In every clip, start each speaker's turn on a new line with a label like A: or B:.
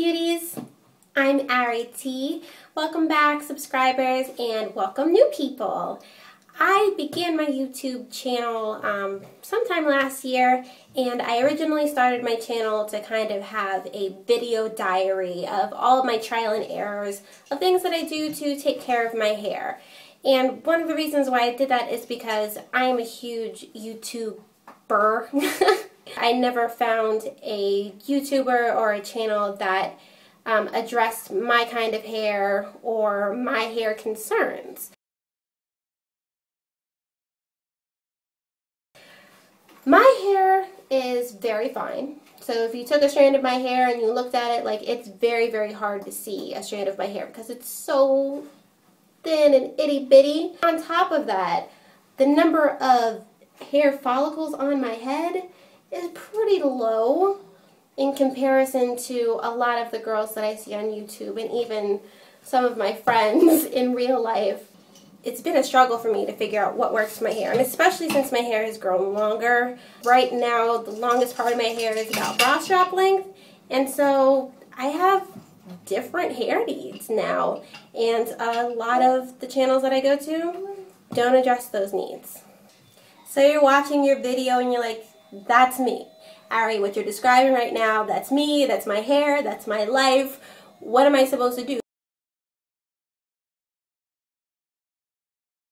A: beauties, I'm Ari T. Welcome back subscribers and welcome new people. I began my YouTube channel sometime last year, and I originally started my channel to kind of have a video diary of all of my trial and errors of things that I do to take care of my hair. And one of the reasons why I did that is because I'm a huge YouTuber. I never found a YouTuber or a channel that addressed my kind of hair or my hair concerns. My hair is very fine. So if you took a strand of my hair and you looked at it, like, it's very, very hard to see a strand of my hair because it's so thin and itty bitty. On top of that, the number of hair follicles on my head is pretty low in comparison to a lot of the girls that I see on YouTube and even some of my friends in real life. It's been a struggle for me to figure out what works for my hair, and especially since my hair has grown longer. Right now, the longest part of my hair is about bra strap length, and so I have different hair needs now, and a lot of the channels that I go to don't address those needs. So you're watching your video and you're like, that's me. Ari, what you're describing right now, that's me, that's my hair, that's my life. What am I supposed to do?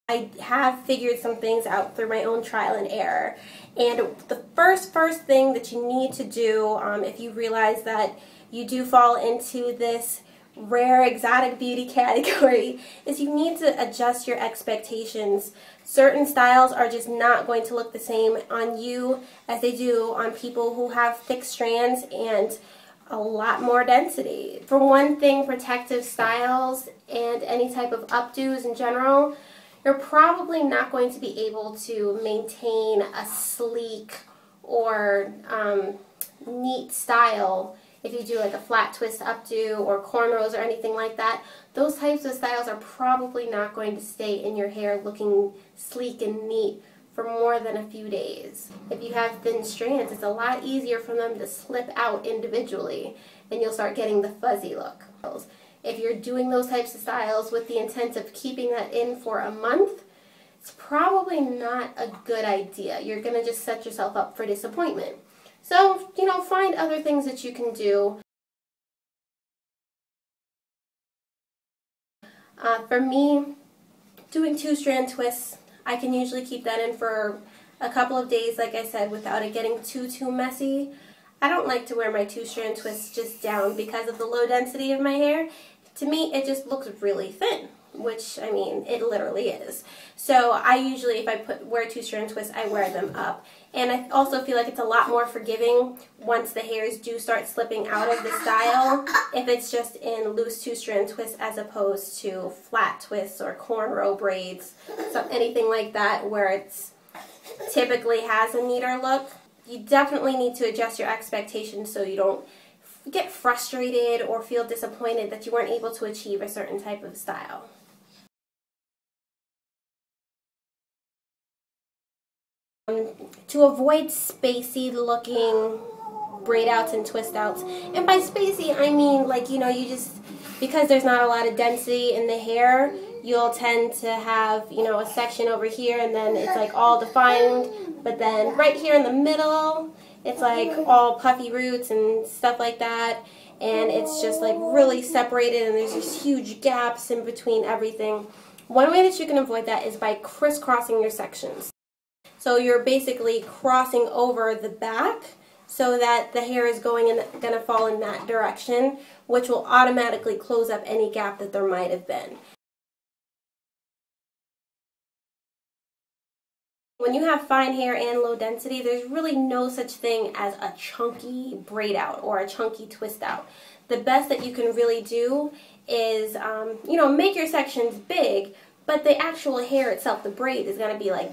A: I have figured some things out through my own trial and error. And the first thing that you need to do if you realize that you do fall into this rare exotic beauty category is you need to adjust your expectations. Certain styles are just not going to look the same on you as they do on people who have thick strands and a lot more density. For one thing, protective styles and any type of updos in general, you're probably not going to be able to maintain a sleek or neat style if you do like a flat twist updo or cornrows or anything like that. Those types of styles are probably not going to stay in your hair looking sleek and neat for more than a few days. If you have thin strands, it's a lot easier for them to slip out individually and you'll start getting the fuzzy look. If you're doing those types of styles with the intent of keeping that in for a month, it's probably not a good idea. You're going to just set yourself up for disappointment. So, find other things that you can do. For me, doing 2-strand twists, I can usually keep that in for a couple of days, like I said, without it getting too messy. I don't like to wear my 2-strand twists just down because of the low density of my hair. To me, it just looks really thin, which, I mean, it literally is. So I usually, if I wear 2-strand twists, I wear them up. And I also feel like it's a lot more forgiving once the hairs do start slipping out of the style if it's just in loose 2-strand twists as opposed to flat twists or cornrow braids, anything like that where it's typically has a neater look. You definitely need to adjust your expectations so you don't get frustrated or feel disappointed that you weren't able to achieve a certain type of style. To avoid spacey looking braid outs and twist outs, and by spacey I mean like, you just, because there's not a lot of density in the hair, you'll tend to have, a section over here and then it's like all defined, but then right here in the middle it's like all puffy roots and stuff like that, and it's just like really separated and there's these huge gaps in between everything. One way that you can avoid that is by crisscrossing your sections. So you're basically crossing over the back so that the hair is going to fall in that direction, which will automatically close up any gap that there might have been. When you have fine hair and low density, there's really no such thing as a chunky braid out or a chunky twist out. The best that you can really do is, make your sections big, but the actual hair itself, the braid, is going to be like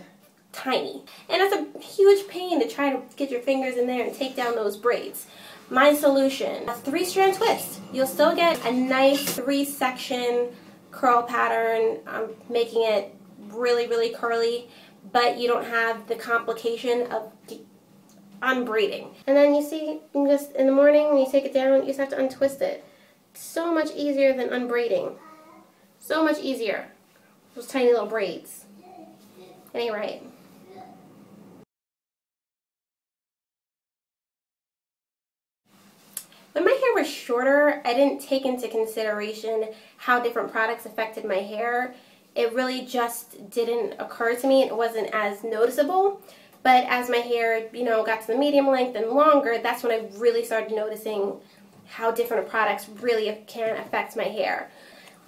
A: tiny. And it's a huge pain to try to get your fingers in there and take down those braids. My solution, a 3-strand twist. You'll still get a nice 3-section curl pattern, making it really, really curly, but you don't have the complication of unbraiding. And then you see, you just in the morning when you take it down, you just have to untwist it. It's so much easier than unbraiding. So much easier. Those tiny little braids. It ain't right. When my hair was shorter, I didn't take into consideration how different products affected my hair. It really just didn't occur to me. It wasn't as noticeable. But as my hair, you know, got to the medium length and longer, that's when I really started noticing how different products really can affect my hair.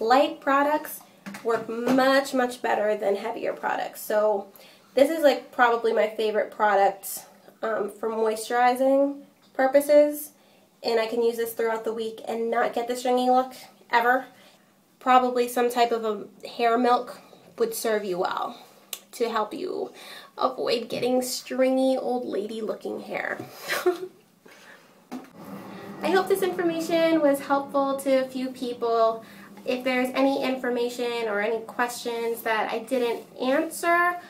A: Light products work much, much better than heavier products. So this is like probably my favorite product for moisturizing purposes. And I can use this throughout the week and not get the stringy look ever. Probably some type of a hair milk would serve you well to help you avoid getting stringy old lady looking hair. I hope this information was helpful to a few people. If there's any information or any questions that I didn't answer,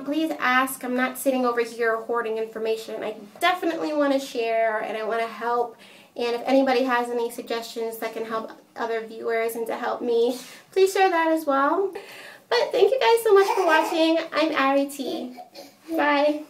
A: please ask. I'm not sitting over here hoarding information. I definitely want to share and I want to help. And if anybody has any suggestions that can help other viewers and to help me, please share that as well. But thank you guys so much for watching. I'm Ari T. Bye.